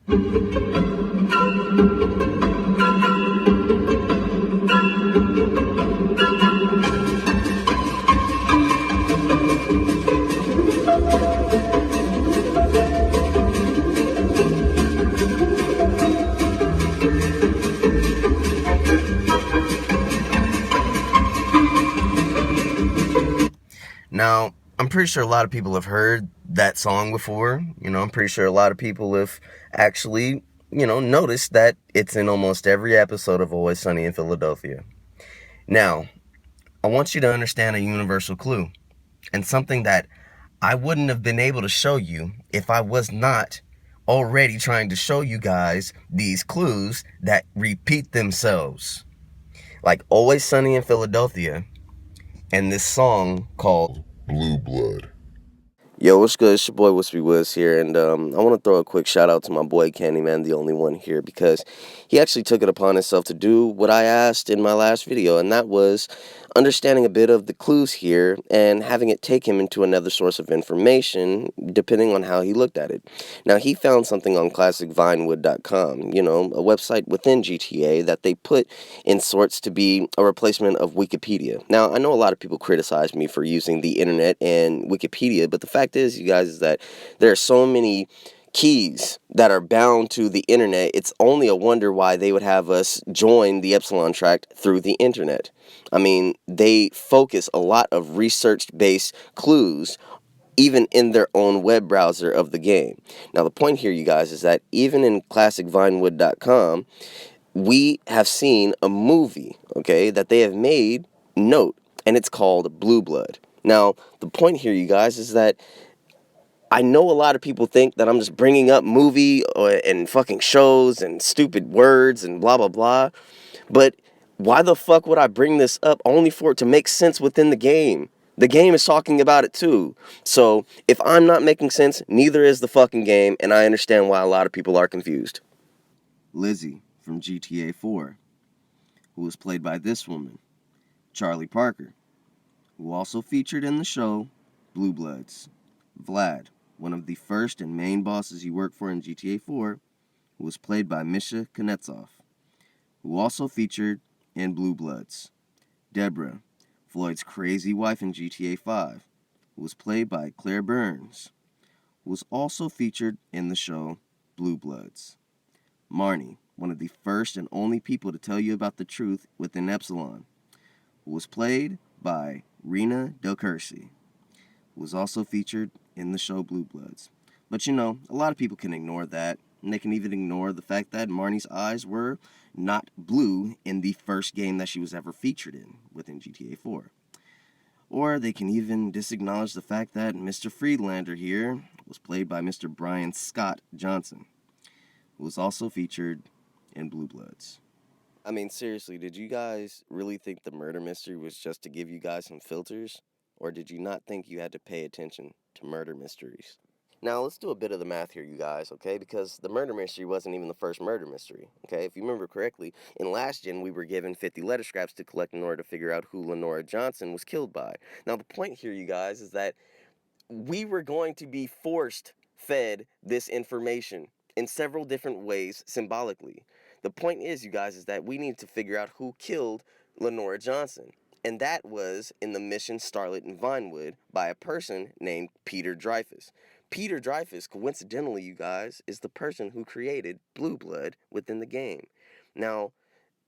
Now, I'm pretty sure a lot of people have heard that song before. I'm pretty sure a lot of people have actually, noticed that it's in almost every episode of Always Sunny in Philadelphia. Now, I want you to understand a universal clue and something that I wouldn't have been able to show you if I was not already trying to show you guys these clues that repeat themselves. Like Always Sunny in Philadelphia and this song called Blue Blood. Yo, what's good? It's your boy Whispy here, and I want to throw a quick shout out to my boy Candyman, the only one here, because he actually took it upon himself to do what I asked in my last video, and that was understanding a bit of the clues here and having it take him into another source of information, depending on how he looked at it. Now, he found something on classicvinewood.com, a website within GTA that they put in sorts to be a replacement of Wikipedia. Now, I know a lot of people criticize me for using the internet and Wikipedia, but the fact is, you guys, is that there are so many keys that are bound to the internet. It's only a wonder why they would have us join the Epsilon Tract through the internet. I mean, they focus a lot of research-based clues even in their own web browser of the game. Now, the point here, you guys, is that even in classicvinewood.com, we have seen a movie, okay, that they have made note, and it's called Blue Blood. Now, the point here, you guys, is that I know a lot of people think that I'm just bringing up and fucking shows and stupid words and blah, blah, blah. But why the fuck would I bring this up only for it to make sense within the game? The game is talking about it too. So if I'm not making sense, neither is the fucking game, and I understand why a lot of people are confused. Lizzie from GTA 4, who was played by this woman, Charlie Parker, who also featured in the show Blue Bloods. Vlad, one of the first and main bosses you work for in GTA 4, who was played by Misha Kuznetsov, who also featured in Blue Bloods. Deborah, Floyd's crazy wife in GTA 5, who was played by Claire Burns, who was also featured in the show Blue Bloods. Marnie, one of the first and only people to tell you about the truth within Epsilon, who was played by Rena Del Cursi, who was also featured in the show Blue Bloods. But a lot of people can ignore that, and they can even ignore the fact that Marnie's eyes were not blue in the first game that she was ever featured in within GTA 4. Or they can even disacknowledge the fact that Mr. Friedlander here was played by Mr. Brian Scott Johnson, who was also featured in Blue Bloods. I mean, seriously, did you guys really think the murder mystery was just to give you guys some filters? Or did you not think you had to pay attention to murder mysteries? Now, let's do a bit of the math here, you guys, okay? Because the murder mystery wasn't even the first murder mystery, okay? If you remember correctly, in last gen, we were given 50 letter scraps to collect in order to figure out who Lenora Johnson was killed by. Now, the point here, you guys, is that we were going to be fed this information in several different ways symbolically. The point is, you guys, is that we need to figure out who killed Lenora Johnson. And that was in the mission Starlet in Vinewood by a person named Peter Dreyfuss. Peter Dreyfuss, coincidentally, you guys, is the person who created Blue Blood within the game. Now,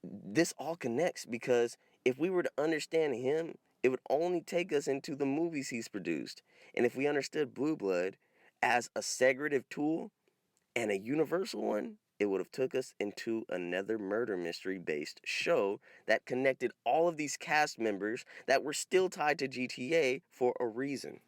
this all connects because if we were to understand him, it would only take us into the movies he's produced. And if we understood Blue Blood as a segregative tool and a universal one, it would have took us into another murder mystery based show that connected all of these cast members that were still tied to GTA for a reason.